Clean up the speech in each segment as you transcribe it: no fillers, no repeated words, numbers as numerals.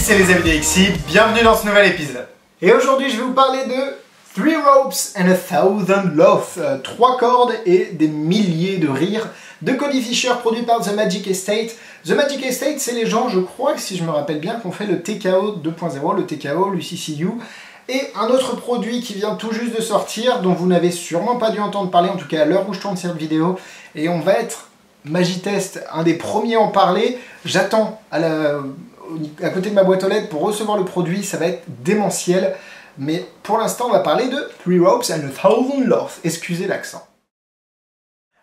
c'est les amis d'Alexis, bienvenue dans ce nouvel épisode. Et aujourd'hui je vais vous parler de 3 ropes and 1000 laughs, 3 cordes et des milliers de rires de Cody Fisher, produit par The Magic Estate. The Magic Estate, c'est les gens, je crois, si je me rappelle bien, qui ont fait le TKO 2.0, le TKO, l'UCCU, et un autre produit qui vient tout juste de sortir, dont vous n'avez sûrement pas dû entendre parler, en tout cas à l'heure où je tourne cette vidéo, et on va être Magitest, un des premiers à en parler. J'attends à côté de ma boîte aux lettres pour recevoir le produit, ça va être démentiel. Mais pour l'instant, on va parler de 3 ropes and 1000 laughs. Excusez l'accent.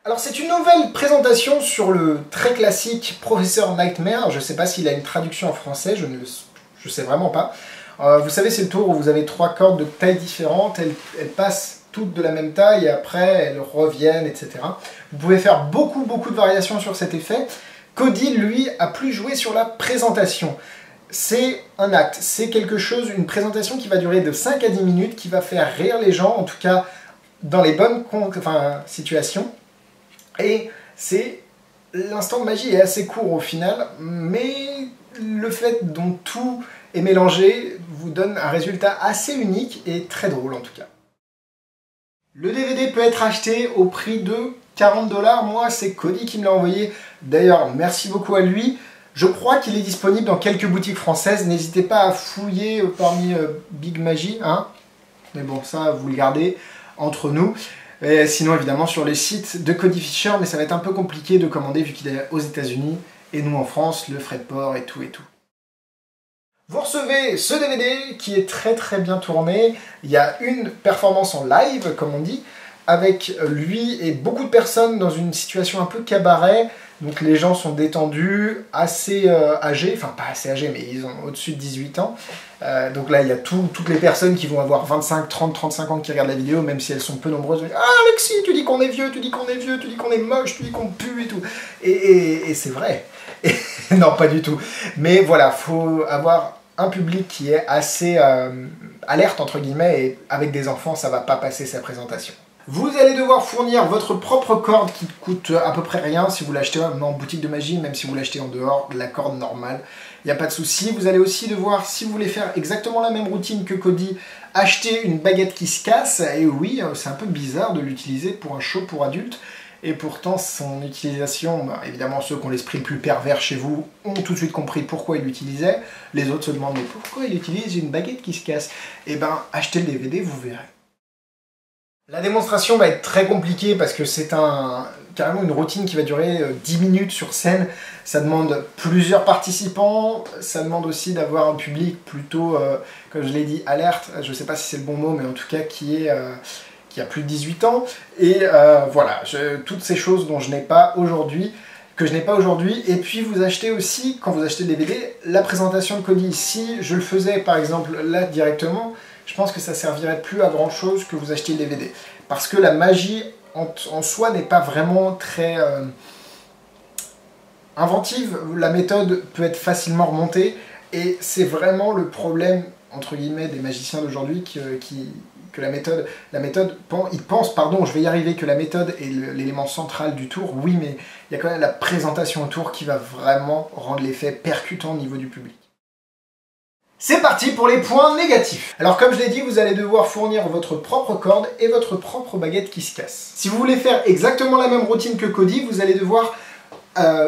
Alors c'est une nouvelle présentation sur le très classique Professeur Nightmare. Je ne sais pas s'il a une traduction en français, je ne sais vraiment pas. Vous savez, c'est le tour où vous avez 3 cordes de tailles différentes, elles passent toutes de la même taille et après elles reviennent, etc. Vous pouvez faire beaucoup de variations sur cet effet. Cody, lui, a plus joué sur la présentation. C'est un acte, c'est quelque chose, une présentation qui va durer de 5 à 10 minutes, qui va faire rire les gens, en tout cas dans les bonnes situations. Et l'instant de magie est assez court au final, mais le fait dont tout est mélangé vous donne un résultat assez unique et très drôle en tout cas. Le DVD peut être acheté au prix de 40 $. Moi, c'est Cody qui me l'a envoyé. D'ailleurs, merci beaucoup à lui. Je crois qu'il est disponible dans quelques boutiques françaises. N'hésitez pas à fouiller parmi Big Magie. Hein, mais bon, ça, vous le gardez entre nous. Et sinon, évidemment, sur les sites de Cody Fisher. Mais ça va être un peu compliqué de commander vu qu'il est aux États-Unis. Et nous, en France, le frais de port et tout. Vous recevez ce DVD qui est très bien tourné. Il y a une performance en live, comme on dit, avec lui et beaucoup de personnes dans une situation un peu cabaret. Donc les gens sont détendus, assez âgés, enfin pas assez âgés, mais ils ont au-dessus de 18 ans. Donc là, il y a toutes les personnes qui vont avoir 25, 30, 35 ans qui regardent la vidéo, même si elles sont peu nombreuses. Ah Alexis, tu dis qu'on est vieux, tu dis qu'on est vieux, tu dis qu'on est moche, tu dis qu'on pue et tout. Et c'est vrai. Non, pas du tout. Mais voilà, faut avoir un public qui est assez alerte, entre guillemets, et avec des enfants, ça va pas passer sa présentation. Vous allez devoir fournir votre propre corde qui coûte à peu près rien si vous l'achetez en boutique de magie, même si vous l'achetez en dehors, la corde normale, il n'y a pas de souci. Vous allez aussi devoir, si vous voulez faire exactement la même routine que Cody, acheter une baguette qui se casse. Et oui, c'est un peu bizarre de l'utiliser pour un show pour adultes. Et pourtant, son utilisation, évidemment, ceux qui ont l'esprit le plus pervers chez vous ont tout de suite compris pourquoi il l'utilisait. Les autres se demandent, mais pourquoi il utilise une baguette qui se casse? Eh ben, achetez le DVD, vous verrez. La démonstration va être très compliquée parce que c'est carrément une routine qui va durer 10 minutes sur scène. Ça demande plusieurs participants, ça demande aussi d'avoir un public plutôt, comme je l'ai dit, alerte. Je ne sais pas si c'est le bon mot, mais en tout cas qui a plus de 18 ans. Et voilà, toutes ces choses dont je n'ai pas aujourd'hui, et puis vous achetez aussi, quand vous achetez le DVD, la présentation de Cody. Si je le faisais par exemple là directement, je pense que ça servirait plus à grand chose que vous achetiez le DVD. Parce que la magie en soi n'est pas vraiment très inventive. La méthode peut être facilement remontée. Et c'est vraiment le problème, entre guillemets, des magiciens d'aujourd'hui que la méthode, ils pensent, pardon, je vais y arriver, que la méthode est l'élément central du tour. Oui, mais il y a quand même la présentation au tour qui va vraiment rendre l'effet percutant au niveau du public. C'est parti pour les points négatifs. Alors comme je l'ai dit, vous allez devoir fournir votre propre corde et votre propre baguette qui se casse. Si vous voulez faire exactement la même routine que Cody, vous allez devoir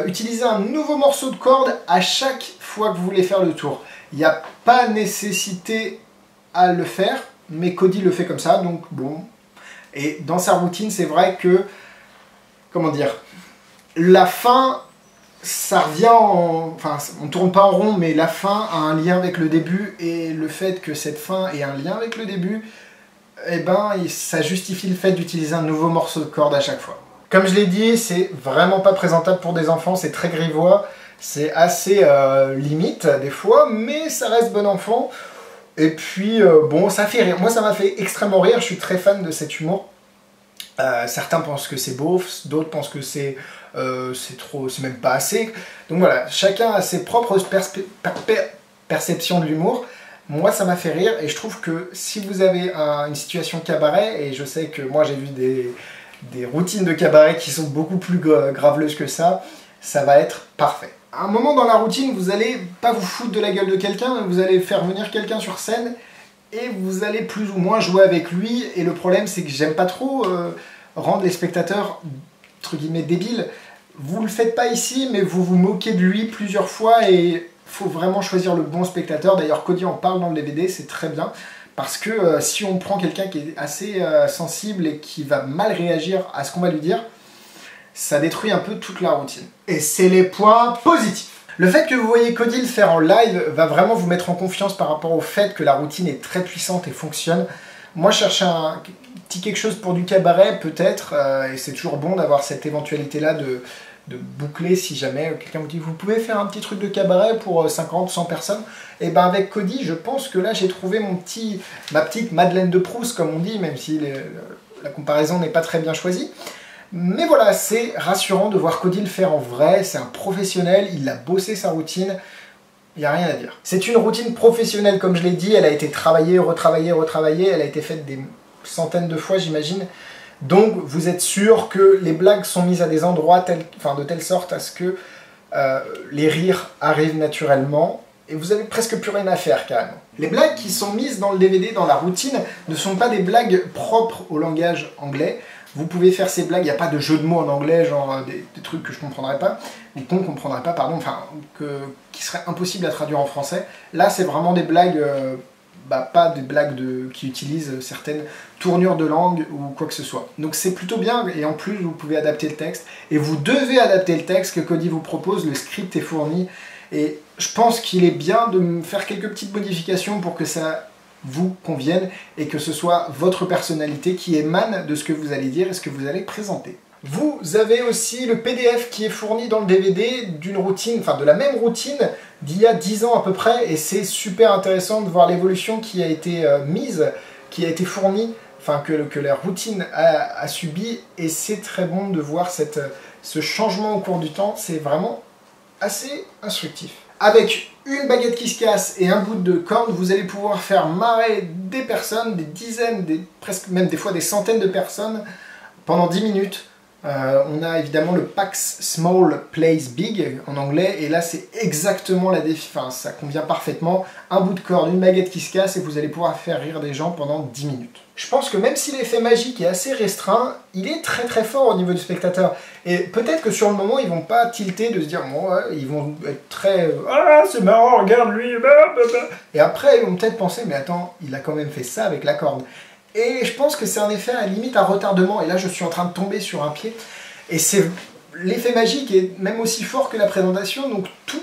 utiliser un nouveau morceau de corde à chaque fois que vous voulez faire le tour. Il n'y a pas nécessité à le faire, mais Cody le fait comme ça, donc bon. Et dans sa routine, c'est vrai que, comment dire, la fin, ça revient enfin, on tourne pas en rond, mais la fin a un lien avec le début, et le fait que cette fin ait un lien avec le début, eh ben, ça justifie le fait d'utiliser un nouveau morceau de corde à chaque fois. Comme je l'ai dit, c'est vraiment pas présentable pour des enfants, c'est très grivois, c'est assez limite des fois, mais ça reste bon enfant. Et puis, bon, ça fait rire. Moi, ça m'a fait extrêmement rire, je suis très fan de cet humour. Certains pensent que c'est beauf, d'autres pensent que c'est trop, c'est même pas assez. Donc voilà, chacun a ses propres perceptions de l'humour. Moi, ça m'a fait rire et je trouve que si vous avez une situation cabaret, et je sais que moi j'ai vu des routines de cabaret qui sont beaucoup plus graveleuses que ça va être parfait. à un moment dans la routine, vous allez pas vous foutre de la gueule de quelqu'un, vous allez faire venir quelqu'un sur scène et vous allez plus ou moins jouer avec lui. Et le problème, c'est que j'aime pas trop rendre les spectateurs, entre guillemets, débiles. Vous le faites pas ici, mais vous vous moquez de lui plusieurs fois et faut vraiment choisir le bon spectateur. D'ailleurs, Cody en parle dans le DVD, c'est très bien. Parce que si on prend quelqu'un qui est assez sensible et qui va mal réagir à ce qu'on va lui dire, ça détruit un peu toute la routine. Et c'est les points positifs. Le fait que vous voyez Cody le faire en live va vraiment vous mettre en confiance par rapport au fait que la routine est très puissante et fonctionne. Moi, je cherchais un petit quelque chose pour du cabaret, peut-être, et c'est toujours bon d'avoir cette éventualité-là de boucler si jamais quelqu'un vous dit vous pouvez faire un petit truc de cabaret pour 50, 100 personnes. Et ben avec Cody, je pense que là j'ai trouvé ma petite Madeleine de Proust, comme on dit, même si la comparaison n'est pas très bien choisie. Mais voilà, c'est rassurant de voir Cody le faire en vrai, c'est un professionnel, il a bossé sa routine, il n'y a rien à dire. C'est une routine professionnelle, comme je l'ai dit, elle a été travaillée, retravaillée, retravaillée, elle a été faite des centaines de fois, j'imagine. Donc vous êtes sûr que les blagues sont mises à des endroits de telle sorte à ce que les rires arrivent naturellement et vous avez presque plus rien à faire carrément. Les blagues qui sont mises dans le DVD, dans la routine, ne sont pas des blagues propres au langage anglais. Vous pouvez faire ces blagues, il n'y a pas de jeu de mots en anglais, genre des trucs que je ne comprendrais pas, ou qu'on ne comprendrait pas, pardon, enfin, qui seraient impossibles à traduire en français. Là, c'est vraiment des blagues, pas des blagues qui utilisent certaines tournures de langue ou quoi que ce soit. Donc c'est plutôt bien, et en plus, vous pouvez adapter le texte, et vous devez adapter le texte que Cody vous propose, le script est fourni, et je pense qu'il est bien de me faire quelques petites modifications pour que ça vous convienne et que ce soit votre personnalité qui émane de ce que vous allez dire et ce que vous allez présenter. Vous avez aussi le PDF qui est fourni dans le DVD d'une routine, enfin de la même routine d'il y a 10 ans à peu près, et c'est super intéressant de voir l'évolution qui a été mise, qui a été fournie, enfin que la routine a subi, et c'est très bon de voir ce changement au cours du temps, c'est vraiment assez instructif. Avec une baguette qui se casse et un bout de corde, vous allez pouvoir faire marrer des personnes, des dizaines, presque même des fois des centaines de personnes pendant 10 minutes. On a évidemment le Pax Small Plays Big en anglais, et là c'est exactement la définition, ça convient parfaitement. Un bout de corde, une baguette qui se casse et vous allez pouvoir faire rire des gens pendant 10 minutes. Je pense que même si l'effet magique est assez restreint, il est très très fort au niveau du spectateur. Et peut-être que sur le moment, ils vont pas tilter de se dire, bon, ouais, ils vont être très ah, c'est marrant, regarde lui, blablabla. Et après, ils vont peut-être penser, mais attends, il a quand même fait ça avec la corde. Et je pense que c'est un effet à limite à retardement, et là je suis en train de tomber sur un pied. Et c'est l'effet magique est même aussi fort que la présentation, donc tout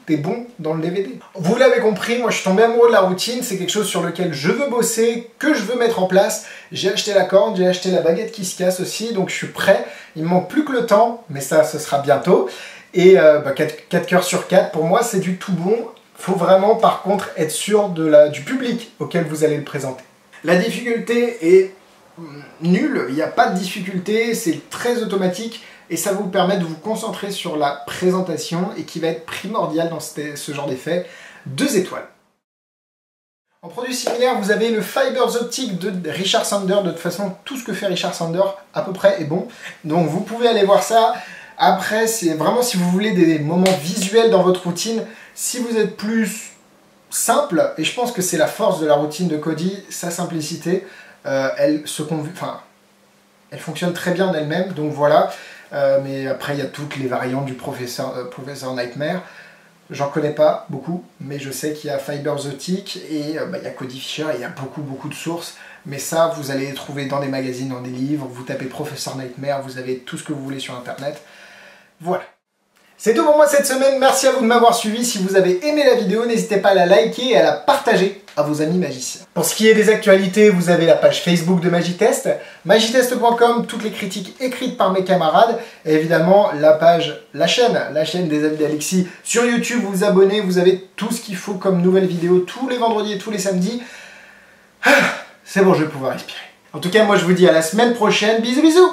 est bon dans le DVD. Vous l'avez compris, moi je suis tombé amoureux de la routine, c'est quelque chose sur lequel je veux bosser, que je veux mettre en place. J'ai acheté la corde, j'ai acheté la baguette qui se casse aussi, donc je suis prêt. Il me manque plus que le temps, mais ça ce sera bientôt. Et 4 cœurs sur 4, pour moi c'est du tout bon. Faut vraiment par contre être sûr du public auquel vous allez le présenter. La difficulté est nulle, il n'y a pas de difficulté, c'est très automatique et ça vous permet de vous concentrer sur la présentation et qui va être primordial dans ce genre d'effet. 2 étoiles. En produit similaire, vous avez le Fibers Optic de Richard Sander. De toute façon, tout ce que fait Richard Sander à peu près est bon. Donc vous pouvez aller voir ça. Après, c'est vraiment si vous voulez des moments visuels dans votre routine, si vous êtes plus simple, et je pense que c'est la force de la routine de Cody, sa simplicité, elle fonctionne très bien en elle-même, donc voilà. Mais après il y a toutes les variantes du Professeur Nightmare. J'en connais pas beaucoup, mais je sais qu'il y a Fibers Optic et il y a Cody Fisher et il y a beaucoup de sources. Mais ça, vous allez les trouver dans des magazines, dans des livres. Vous tapez Professeur Nightmare, vous avez tout ce que vous voulez sur internet. Voilà. C'est tout pour moi cette semaine, merci à vous de m'avoir suivi. Si vous avez aimé la vidéo, n'hésitez pas à la liker et à la partager à vos amis magiciens. Pour ce qui est des actualités, vous avez la page Facebook de Magitest, magitest.com, toutes les critiques écrites par mes camarades, et évidemment la chaîne des amis d'Alexis sur YouTube. Vous vous abonnez, vous avez tout ce qu'il faut comme nouvelles vidéos tous les vendredis et tous les samedis. C'est bon, je vais pouvoir respirer. En tout cas, moi je vous dis à la semaine prochaine, bisous bisous.